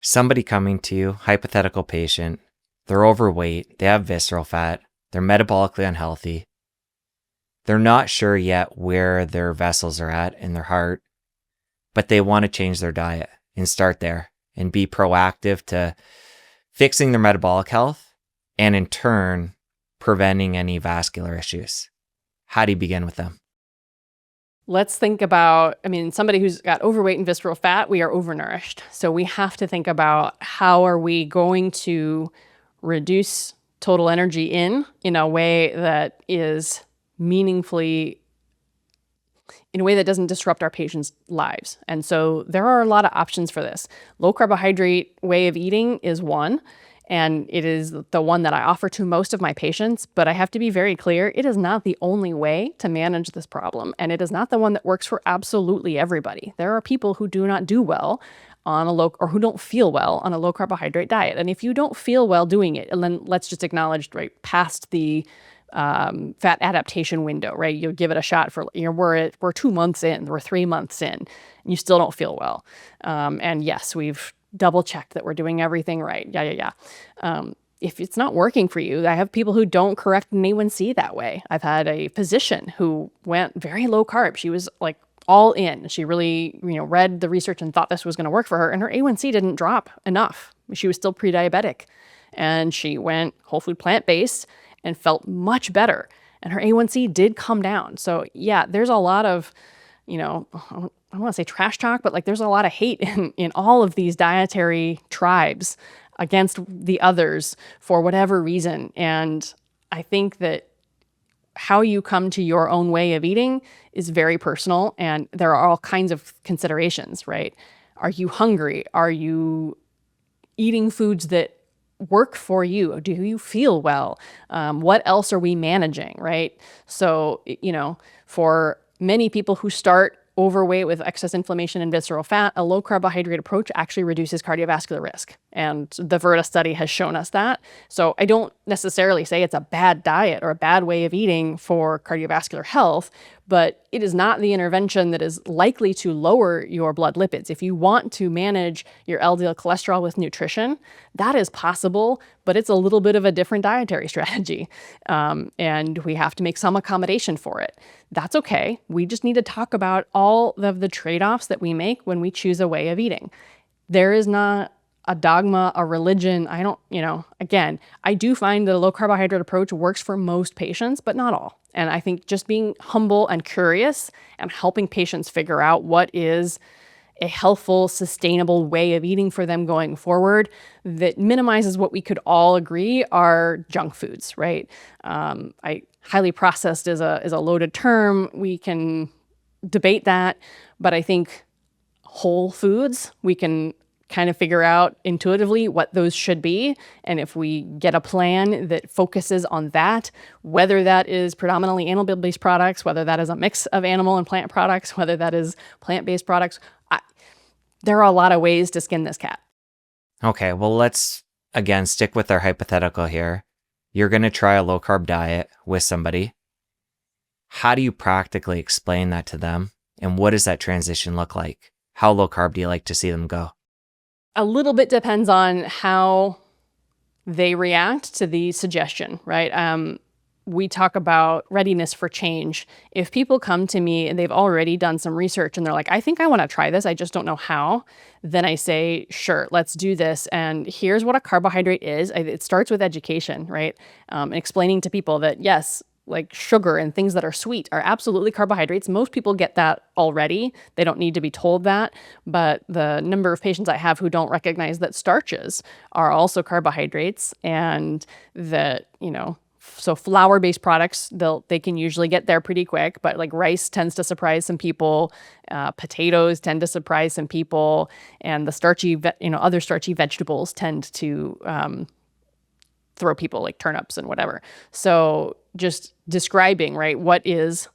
Somebody coming to you, hypothetical patient, they're overweight, they have visceral fat, they're metabolically unhealthy. They're not sure yet where their vessels are at in their heart, but they want to change their diet and start there and be proactive to fixing their metabolic health and in turn, preventing any vascular issues. How do you begin with them? Let's think about, somebody who's got overweight and visceral fat, we are overnourished. So we have to think about how are we going to reduce total energy in a way that is meaningfully, in a way that doesn't disrupt our patients' lives. And so there are a lot of options for this. Low carbohydrate way of eating is one, and it is the one that I offer to most of my patients. But I have to be very clear, it is not the only way to manage this problem. And it is not the one that works for absolutely everybody. There are people who do not do well on a low, or who don't feel well on a low carbohydrate diet. And if you don't feel well doing it, and then let's just acknowledge, right, past the fat adaptation window, right? You'll give it a shot for, we're 2 months in, we're 3 months in, and you still don't feel well. And yes, we've double checked that we're doing everything right. Yeah. If it's not working for you, I have people who don't correct an A1C that way. I've had a physician who went very low carb. She was like all in. She really, read the research and thought this was going to work for her, and her A1C didn't drop enough. She was still pre-diabetic, and she went whole food plant-based and felt much better. And her A1C did come down. So yeah, there's a lot of, I don't want to say trash talk, but there's a lot of hate in all of these dietary tribes against the others for whatever reason. And I think that how you come to your own way of eating is very personal, and there are all kinds of considerations, right? Are you hungry? Are you eating foods that work for you? Do you feel well? What else are we managing, right? So, for many people who start overweight with excess inflammation and visceral fat, a low carbohydrate approach actually reduces cardiovascular risk. And the Verta study has shown us that. So I don't necessarily say it's a bad diet or a bad way of eating for cardiovascular health, but it is not the intervention that is likely to lower your blood lipids. If you want to manage your LDL cholesterol with nutrition, that is possible, but it's a little bit of a different dietary strategy. And we have to make some accommodation for it. That's okay. We just need to talk about all of the trade-offs that we make when we choose a way of eating. There is not a dogma, a religion. Again, I do find that a low carbohydrate approach works for most patients, but not all. And I think just being humble and curious and helping patients figure out what is a healthful, sustainable way of eating for them going forward that minimizes what we could all agree are junk foods, right? Highly processed is a loaded term. We can debate that, but I think whole foods, we can kind of figure out intuitively what those should be. And if we get a plan that focuses on that, whether that is predominantly animal-based products, whether that is a mix of animal and plant products, whether that is plant-based products, there are a lot of ways to skin this cat. Okay, well, let's again stick with our hypothetical here. You're going to try a low-carb diet with somebody. How do you practically explain that to them? And what does that transition look like? How low-carb do you like to see them go? A little bit depends on how they react to the suggestion, right? We talk about readiness for change. If people come to me and they've already done some research and they're like, I think I want to try this, I just don't know how, then I say, sure, let's do this. And here's what a carbohydrate is. It starts with education, right? And explaining to people that, yes, like sugar and things that are sweet are absolutely carbohydrates. Most people get that already. They don't need to be told that. But the number of patients I have who don't recognize that starches are also carbohydrates, and that, so flour-based products, they can usually get there pretty quick, but like rice tends to surprise some people. Potatoes tend to surprise some people, and the starchy, other starchy vegetables tend to throw people, like turnips and whatever. So just describing, right, what is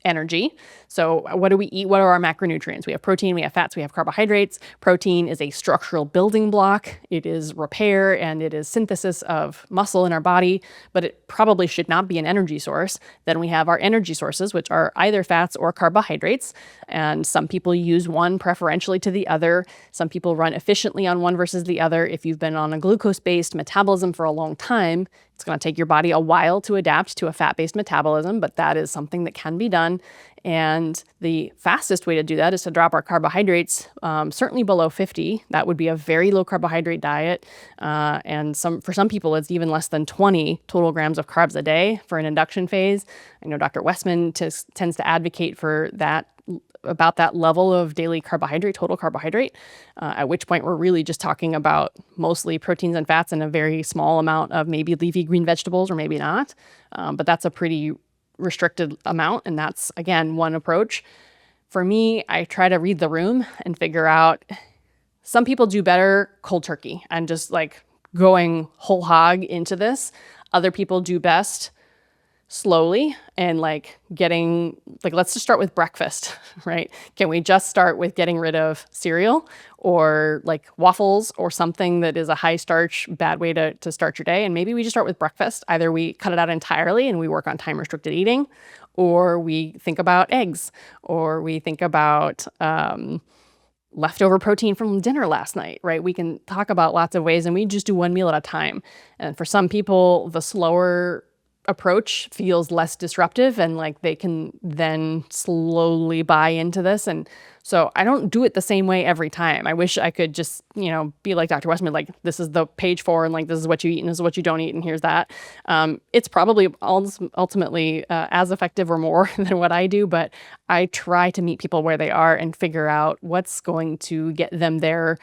energy. So what do we eat? What are our macronutrients? We have protein, we have fats, we have carbohydrates. Protein is a structural building block. It is repair and it is synthesis of muscle in our body, but it probably should not be an energy source. Then we have our energy sources, which are either fats or carbohydrates. And some people use one preferentially to the other. Some people run efficiently on one versus the other. If you've been on a glucose-based metabolism for a long time, it's going to take your body a while to adapt to a fat-based metabolism, but that is something that can be done. And the fastest way to do that is to drop our carbohydrates certainly below 50. That would be a very low carbohydrate diet. And for some people, it's even less than 20 total grams of carbs a day for an induction phase. I know Dr. Westman tends to advocate for that, about that level of daily carbohydrate, total carbohydrate, at which point we're really just talking about mostly proteins and fats and a very small amount of maybe leafy green vegetables or maybe not. But that's a pretty restricted amount. And that's, again, one approach. For me, I try to read the room and figure out, some people do better cold turkey and just like going whole hog into this. Other people do best slowly and like getting, like, let's just start with breakfast, right? Can we just start with getting rid of cereal or like waffles or something that is a high starch, bad way to start your day? And maybe we just start with breakfast. Either we cut it out entirely and we work on time restricted eating, or we think about eggs, or we think about leftover protein from dinner last night, right? We can talk about lots of ways, and we just do one meal at a time. And for some people, the slower approach feels less disruptive and like they can then slowly buy into this. And so I don't do it the same way every time. I wish I could just, be like Dr. Westman, like this is the page 4 and like this is what you eat and this is what you don't eat and here's that. It's probably ultimately as effective or more than what I do, but I try to meet people where they are and figure out what's going to get them there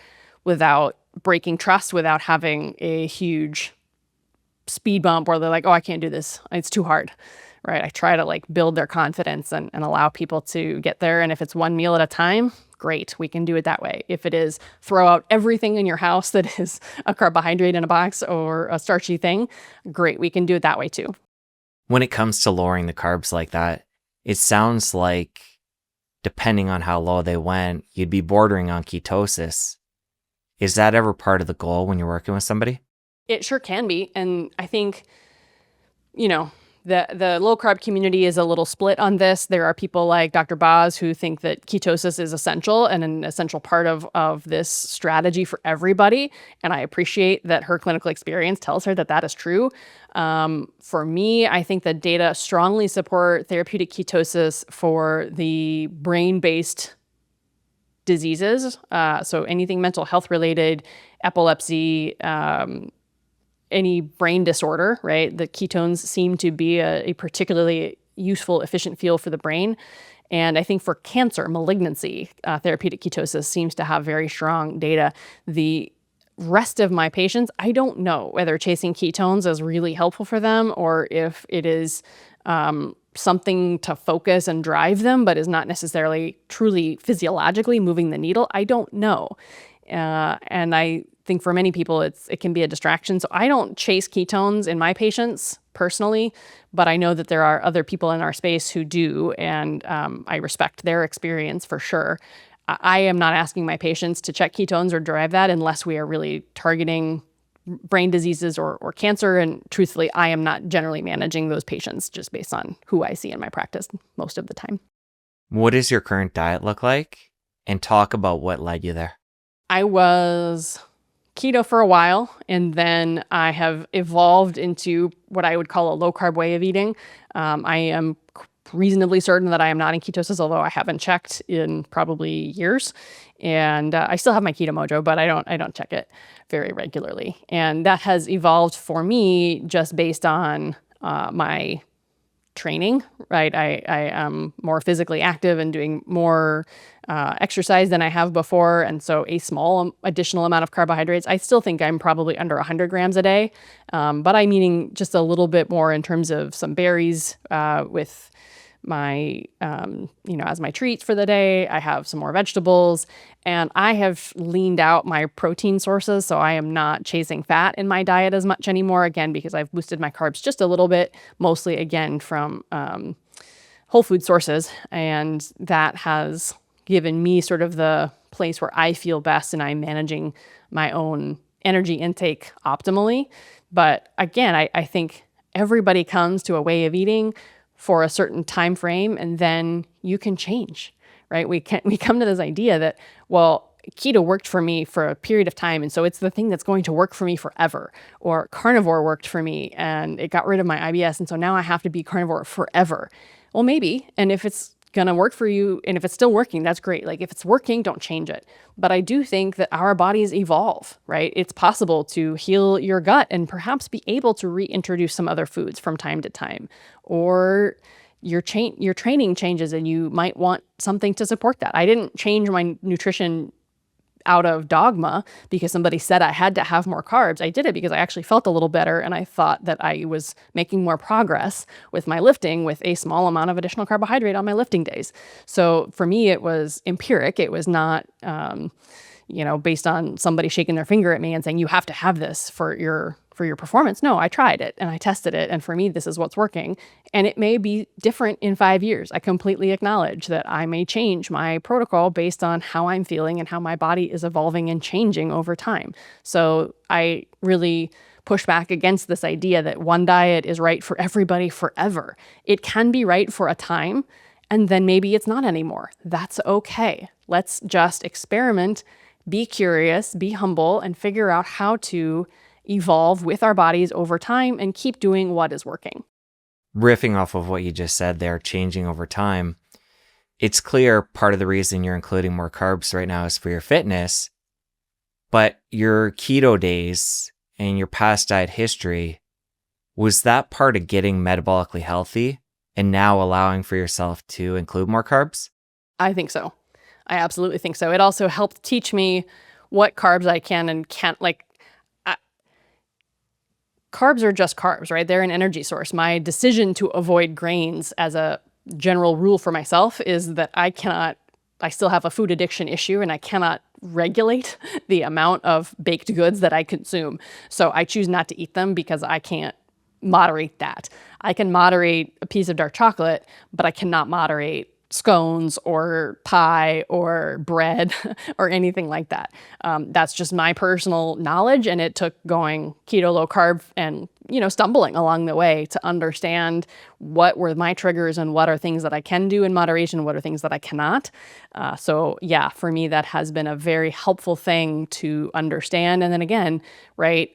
without breaking trust, without having a huge speed bump where they're like, oh, I can't do this. It's too hard, right? I try to like build their confidence and allow people to get there. And if it's one meal at a time, great, we can do it that way. If it is throw out everything in your house that is a carbohydrate in a box or a starchy thing, great, we can do it that way too. When it comes to lowering the carbs like that, it sounds like, depending on how low they went, you'd be bordering on ketosis. Is that ever part of the goal when you're working with somebody? It sure can be. And I think, the low carb community is a little split on this. There are people like Dr. Boz who think that ketosis is essential and an essential part of this strategy for everybody. And I appreciate that her clinical experience tells her that is true. For me, I think the data strongly support therapeutic ketosis for the brain-based diseases. So anything mental health related, epilepsy, any brain disorder, right? The ketones seem to be a particularly useful, efficient fuel for the brain. And I think for cancer, malignancy, therapeutic ketosis seems to have very strong data. The rest of my patients, I don't know whether chasing ketones is really helpful for them or if it is something to focus and drive them, but is not necessarily truly physiologically moving the needle. I don't know. And I think for many people, it can be a distraction. So I don't chase ketones in my patients personally, but I know that there are other people in our space who do, and I respect their experience for sure. I am not asking my patients to check ketones or drive that unless we are really targeting brain diseases or cancer. And truthfully, I am not generally managing those patients just based on who I see in my practice most of the time. What does your current diet look like? And talk about what led you there. I was keto for a while, and then I have evolved into what I would call a low-carb way of eating. I am reasonably certain that I am not in ketosis, although I haven't checked in probably years. And I still have my Keto Mojo, but I don't check it very regularly. And that has evolved for me just based on my training, right? I am more physically active and doing more exercise than I have before. And so a small additional amount of carbohydrates, I still think I'm probably under 100 grams a day. But I'm eating just a little bit more in terms of some berries with my, as my treats for the day. I have some more vegetables, and I have leaned out my protein sources. So I am not chasing fat in my diet as much anymore, again, because I've boosted my carbs just a little bit, mostly again from whole food sources. And that has given me sort of the place where I feel best and I'm managing my own energy intake optimally. But again, I think everybody comes to a way of eating for a certain time frame, and then you can change, right? We come to this idea that, well, keto worked for me for a period of time, and so it's the thing that's going to work for me forever. Or carnivore worked for me and it got rid of my IBS, and so now I have to be carnivore forever. Well, maybe. And if it's going to work for you and if it's still working, that's great. Like if it's working, don't change it. But I do think that our bodies evolve, right? It's possible to heal your gut and perhaps be able to reintroduce some other foods from time to time. Or your training changes and you might want something to support that. I didn't change my nutrition out of dogma because somebody said I had to have more carbs. I did it because I actually felt a little better and I thought that I was making more progress with my lifting with a small amount of additional carbohydrate on my lifting days. So for me, it was empiric. It was not, based on somebody shaking their finger at me and saying, you have to have this for your performance. No, I tried it and I tested it. And for me, this is what's working. And it may be different in 5 years. I completely acknowledge that I may change my protocol based on how I'm feeling and how my body is evolving and changing over time. So I really push back against this idea that one diet is right for everybody forever. It can be right for a time, and then maybe it's not anymore. That's okay. Let's just experiment, be curious, be humble, and figure out how to evolve with our bodies over time and keep doing what is working. Riffing off of what you just said there, changing over time, it's clear part of the reason you're including more carbs right now is for your fitness, but your keto days and your past diet history, was that part of getting metabolically healthy and now allowing for yourself to include more carbs? I think so. I absolutely think so. It also helped teach me what carbs I can and can't, carbs are just carbs, right? They're an energy source. My decision to avoid grains as a general rule for myself is that I still have a food addiction issue and I cannot regulate the amount of baked goods that I consume. So I choose not to eat them because I can't moderate that. I can moderate a piece of dark chocolate, but I cannot moderate scones or pie or bread or anything like that. That's just my personal knowledge. And it took going keto, low carb and, stumbling along the way to understand what were my triggers and what are things that I can do in moderation, what are things that I cannot. So yeah, for me, that has been a very helpful thing to understand. And then again, right,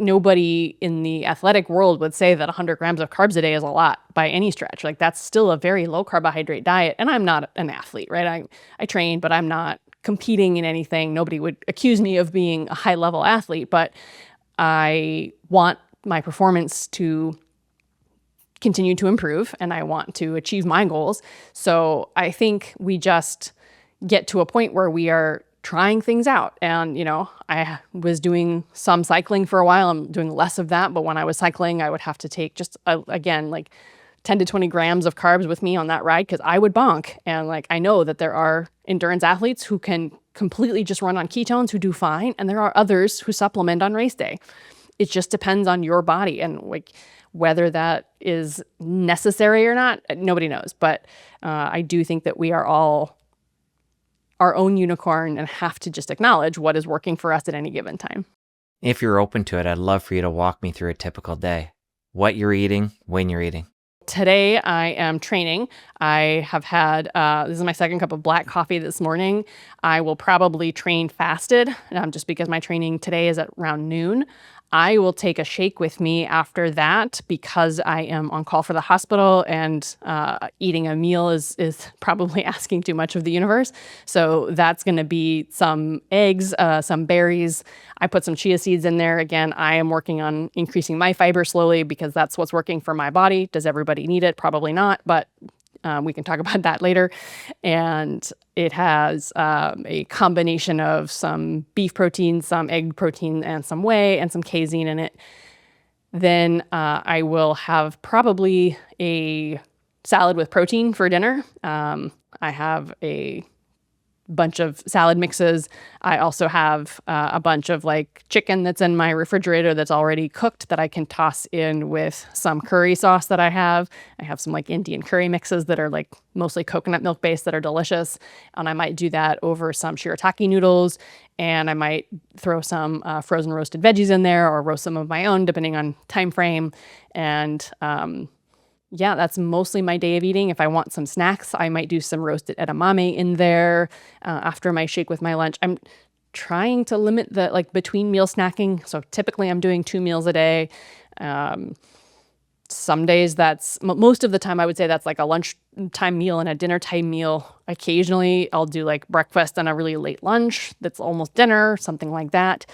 nobody in the athletic world would say that 100 grams of carbs a day is a lot by any stretch. Like that's still a very low carbohydrate diet. And I'm not an athlete, right? I train, but I'm not competing in anything. Nobody would accuse me of being a high level athlete, but I want my performance to continue to improve and I want to achieve my goals. So I think we just get to a point where we are trying things out. And, I was doing some cycling for a while. I'm doing less of that. But when I was cycling, I would have to take just, again, like 10 to 20 grams of carbs with me on that ride because I would bonk. And I know that there are endurance athletes who can completely just run on ketones who do fine. And there are others who supplement on race day. It just depends on your body and whether that is necessary or not. Nobody knows. But I do think that we are all our own unicorn and have to just acknowledge what is working for us at any given time. If you're open to it, I'd love for you to walk me through a typical day. What you're eating, when you're eating. Today I am training. I have had, this is my second cup of black coffee this morning. I will probably train fasted just because my training today is at around noon. I will take a shake with me after that because I am on call for the hospital and eating a meal is probably asking too much of the universe. So that's going to be some eggs, some berries. I put some chia seeds in there. Again, I am working on increasing my fiber slowly because that's what's working for my body. Does everybody need it? Probably not, but we can talk about that later. And it has a combination of some beef protein, some egg protein, and some whey, and some casein in it. Then I will have probably a salad with protein for dinner. I have a bunch of salad mixes. I also have a bunch of like chicken that's in my refrigerator that's already cooked that I can toss in with some curry sauce that I have. I have some like Indian curry mixes that are like mostly coconut milk based that are delicious. And I might do that over some shirataki noodles. And I might throw some frozen roasted veggies in there or roast some of my own, depending on time frame. And yeah, that's mostly my day of eating. If I want some snacks, I might do some roasted edamame in there after my shake with my lunch. I'm trying to limit the like between meal snacking. So typically I'm doing 2 meals a day. Some days most of the time I would say that's like a lunchtime meal and a dinner time meal. Occasionally I'll do like breakfast and a really late lunch that's almost dinner, something like that.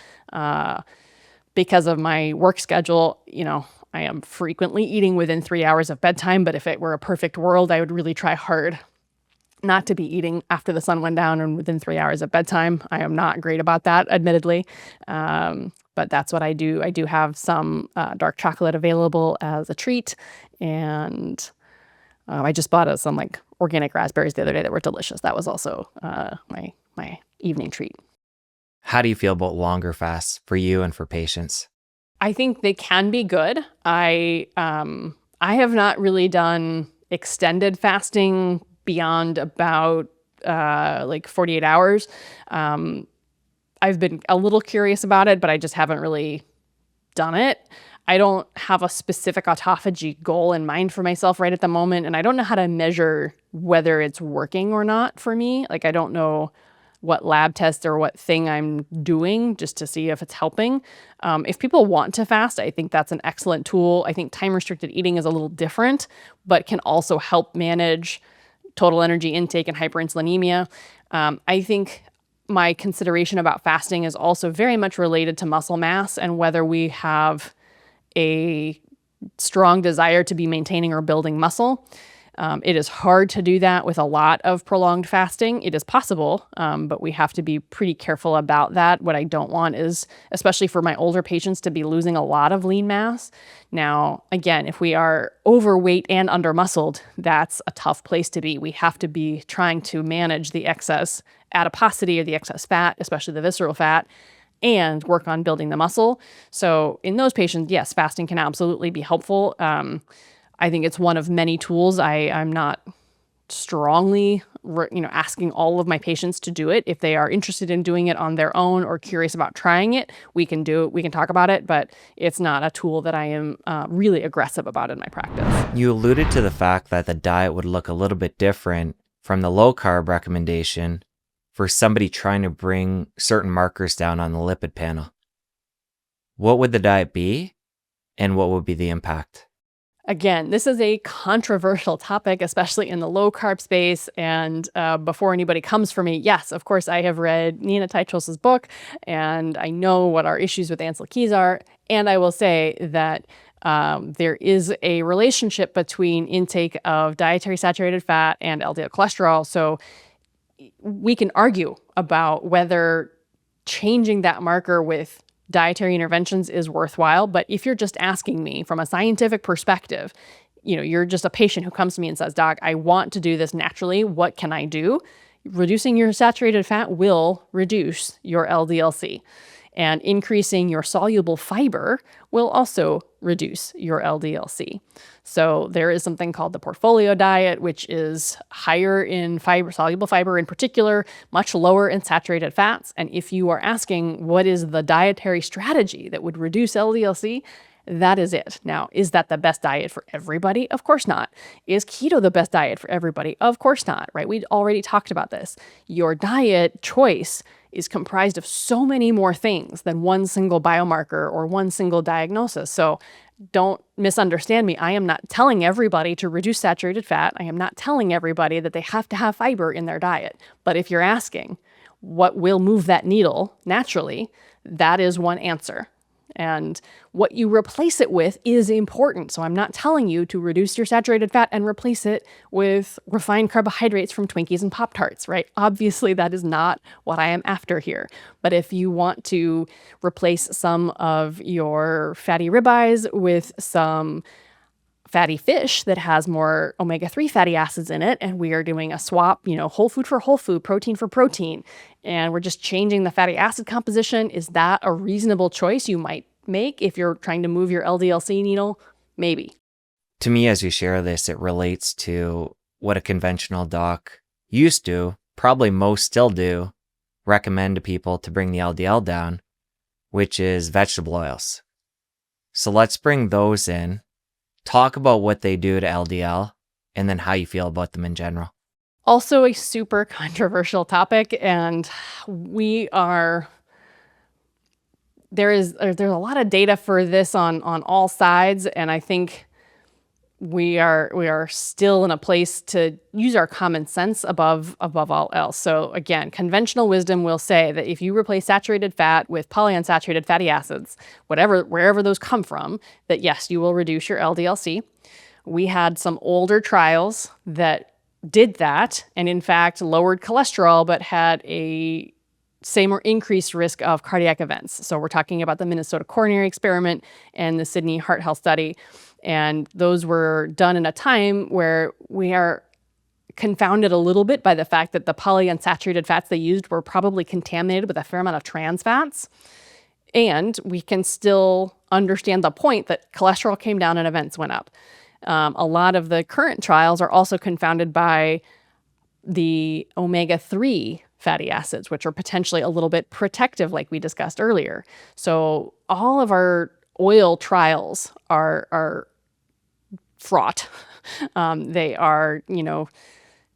Because of my work schedule, I am frequently eating within 3 hours of bedtime, but if it were a perfect world, I would really try hard not to be eating after the sun went down and within 3 hours of bedtime. I am not great about that, admittedly, but that's what I do. I do have some dark chocolate available as a treat, and I just bought some like organic raspberries the other day that were delicious. That was also my evening treat. How do you feel about longer fasts for you and for patients? I think they can be good. I have not really done extended fasting beyond about like 48 hours. I've been a little curious about it, but I just haven't really done it. I don't have a specific autophagy goal in mind for myself right at the moment, and I don't know how to measure whether it's working or not for me. Like I don't know what lab test or what thing I'm doing just to see if it's helping. If people want to fast, I think that's an excellent tool. I think time-restricted eating is a little different, but can also help manage total energy intake and hyperinsulinemia. I think my consideration about fasting is also very much related to muscle mass and whether we have a strong desire to be maintaining or building muscle. It is hard to do that with a lot of prolonged fasting. It is possible, but we have to be pretty careful about that. What I don't want is, especially for my older patients, to be losing a lot of lean mass. Now, again, if we are overweight and undermuscled, that's a tough place to be. We have to be trying to manage the excess adiposity or the excess fat, especially the visceral fat, and work on building the muscle. So in those patients, yes, fasting can absolutely be helpful. I think it's one of many tools. I'm not strongly, asking all of my patients to do it. If they are interested in doing it on their own or curious about trying it, we can talk about it, but it's not a tool that I am really aggressive about in my practice. You alluded to the fact that the diet would look a little bit different from the low carb recommendation for somebody trying to bring certain markers down on the lipid panel. What would the diet be, and what would be the impact? Again, this is a controversial topic, especially in the low carb space. And before anybody comes for me, yes, of course, I have read Nina Teicholz's book, and I know what our issues with Ansel Keys are. And I will say that there is a relationship between intake of dietary saturated fat and LDL cholesterol. So we can argue about whether changing that marker with dietary interventions is worthwhile. But if you're just asking me from a scientific perspective, you're just a patient who comes to me and says, Doc, I want to do this naturally. What can I do? Reducing your saturated fat will reduce your LDL-C. And increasing your soluble fiber will also reduce your LDL-C. So there is something called the portfolio diet, which is higher in fiber, soluble fiber in particular, much lower in saturated fats. And if you are asking what is the dietary strategy that would reduce LDL-C, that is it. Now, is that the best diet for everybody? Of course not. Is keto the best diet for everybody? Of course not, right? We already talked about this. Your diet choice is comprised of so many more things than one single biomarker or one single diagnosis. So don't misunderstand me. I am not telling everybody to reduce saturated fat. I am not telling everybody that they have to have fiber in their diet. But if you're asking what will move that needle naturally, that is one answer. And what you replace it with is important. So I'm not telling you to reduce your saturated fat and replace it with refined carbohydrates from Twinkies and Pop-Tarts, right? Obviously, that is not what I am after here. But if you want to replace some of your fatty ribeyes with some fatty fish that has more omega-3 fatty acids in it, and we are doing a swap, whole food for whole food, protein for protein, and we're just changing the fatty acid composition, is that a reasonable choice you might make if you're trying to move your LDL-C needle? Maybe. To me, as you share this, it relates to what a conventional doc used to, probably most still do, recommend to people to bring the LDL down, which is vegetable oils. So let's bring those in, talk about what they do to LDL, and then how you feel about them in general. Also a super controversial topic, and there's a lot of data for this on all sides, and I think we are still in a place to use our common sense above all else. So again, conventional wisdom will say that if you replace saturated fat with polyunsaturated fatty acids, wherever those come from, that yes, you will reduce your LDL-C. We had some older trials that did that and in fact lowered cholesterol, but had a same or increased risk of cardiac events. So we're talking about the Minnesota coronary experiment and the Sydney heart health study. And those were done in a time where we are confounded a little bit by the fact that the polyunsaturated fats they used were probably contaminated with a fair amount of trans fats. And we can still understand the point that cholesterol came down and events went up. A lot of the current trials are also confounded by the omega-3 fatty acids, which are potentially a little bit protective, like we discussed earlier. So all of our oil trials are fraught. They are,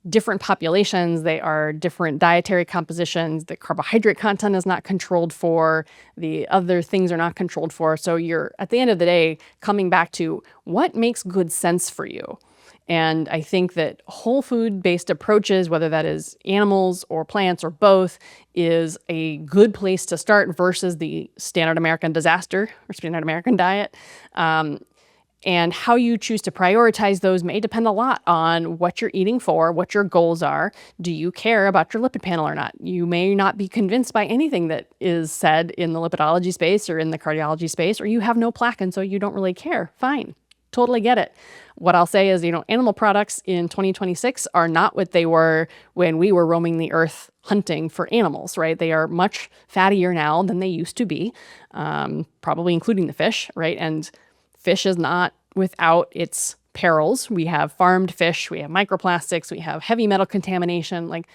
different populations. They are different dietary compositions. The carbohydrate content is not controlled for. The other things are not controlled for. So you're, at the end of the day, coming back to what makes good sense for you. And I think that whole food-based approaches, whether that is animals or plants or both, is a good place to start versus the standard American disaster or standard American diet. And how you choose to prioritize those may depend a lot on what you're eating for, what your goals are. Do you care about your lipid panel or not? You may not be convinced by anything that is said in the lipidology space or in the cardiology space, or you have no plaque and so you don't really care. Fine. Totally get it. What I'll say is, animal products in 2026 are not what they were when we were roaming the earth hunting for animals, right? They are much fattier now than they used to be, probably including the fish, right? And fish is not without its perils. We have farmed fish, we have microplastics, we have heavy metal contamination. Like,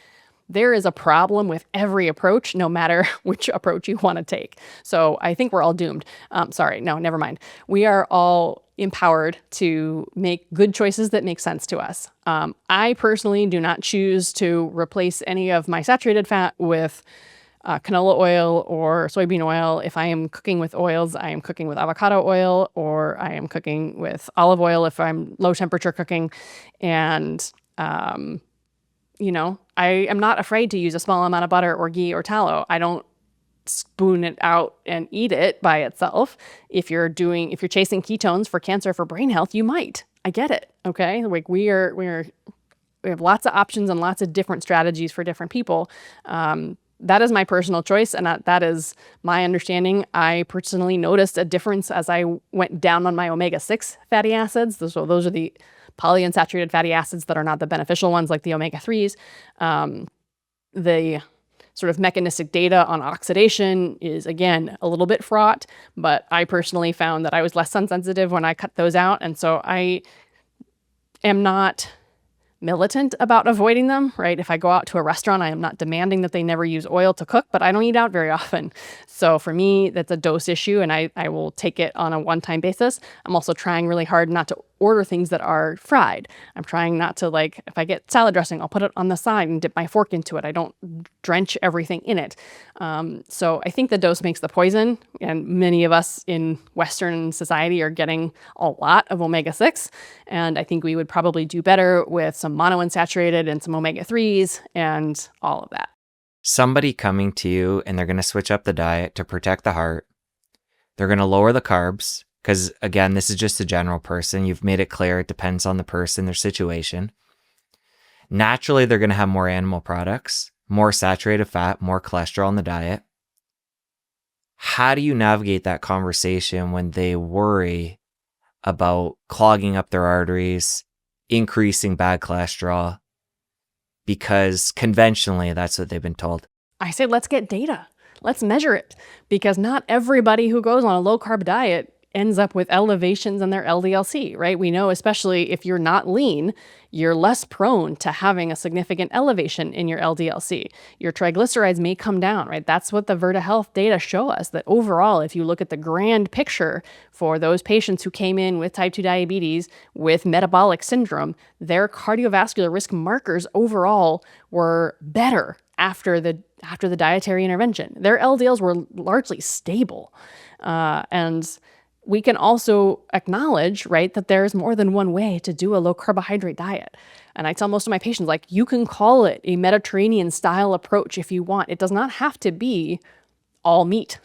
there is a problem with every approach, no matter which approach you want to take. So I think we're all doomed. Sorry, no, never mind. We are all empowered to make good choices that make sense to us. I personally do not choose to replace any of my saturated fat with canola oil or soybean oil. If I am cooking with oils, I am cooking with avocado oil, or I am cooking with olive oil if I'm low temperature cooking. And, I am not afraid to use a small amount of butter or ghee or tallow. I don't spoon it out and eat it by itself. If you're chasing ketones for cancer, for brain health, you might. I get it. Okay. Like we have lots of options and lots of different strategies for different people. That is my personal choice, and that is my understanding. I personally noticed a difference as I went down on my omega-6 fatty acids. So those are the polyunsaturated fatty acids that are not the beneficial ones, like the omega-3s. The sort of mechanistic data on oxidation is, again, a little bit fraught, but I personally found that I was less sun sensitive when I cut those out. And so I am not militant about avoiding them, right? If I go out to a restaurant, I am not demanding that they never use oil to cook, but I don't eat out very often. So for me, that's a dose issue, and I will take it on a one-time basis. I'm also trying really hard not to order things that are fried. I'm trying not to, if I get salad dressing, I'll put it on the side and dip my fork into it. I don't drench everything in it. So I think the dose makes the poison, and many of us in Western society are getting a lot of omega-6, and I think we would probably do better with some monounsaturated and some omega-3s and all of that. Somebody coming to you and they're going to switch up the diet to protect the heart. They're going to lower the carbs. Because, again, this is just a general person. You've made it clear it depends on the person, their situation. Naturally, they're going to have more animal products, more saturated fat, more cholesterol in the diet. How do you navigate that conversation when they worry about clogging up their arteries, increasing bad cholesterol, because conventionally that's what they've been told. I say let's get data. Let's measure it, because not everybody who goes on a low-carb diet ends up with elevations in their LDL-C, right? We know, especially if you're not lean, you're less prone to having a significant elevation in your LDL-C. Your triglycerides may come down, right? That's what the Virta Health data show us, that overall, if you look at the grand picture for those patients who came in with type 2 diabetes with metabolic syndrome, their cardiovascular risk markers overall were better after the dietary intervention. Their LDLs were largely stable. And we can also acknowledge, right, that there's more than one way to do a low carbohydrate diet. And I tell most of my patients, like, you can call it a Mediterranean style approach if you want. It does not have to be all meat.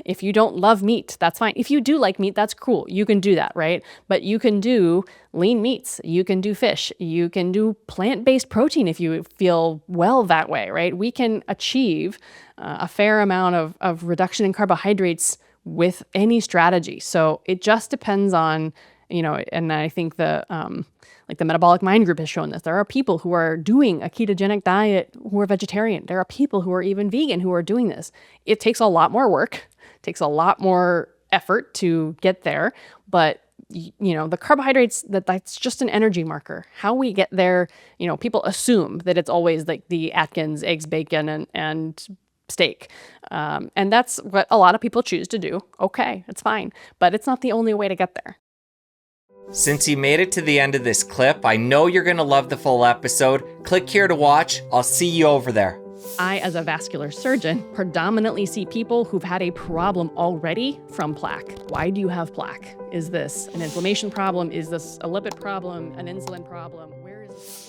If you don't love meat, that's fine. If you do like meat, that's cool. You can do that, right? But you can do lean meats. You can do fish. You can do plant-based protein if you feel well that way, right? We can achieve a fair amount of reduction in carbohydrates with any strategy. So it just depends on, and I think the Metabolic Mind Group has shown this. There are people who are doing a ketogenic diet who are vegetarian. There are people who are even vegan who are doing this. It takes a lot more work, takes a lot more effort to get there. But, the carbohydrates, that's just an energy marker. How we get there, people assume that it's always like the Atkins, eggs, bacon, and steak. And that's what a lot of people choose to do. Okay, it's fine. But it's not the only way to get there. Since you made it to the end of this clip, I know you're going to love the full episode. Click here to watch. I'll see you over there. I, as a vascular surgeon, predominantly see people who've had a problem already from plaque. Why do you have plaque? Is this an inflammation problem? Is this a lipid problem? An insulin problem? Where is it?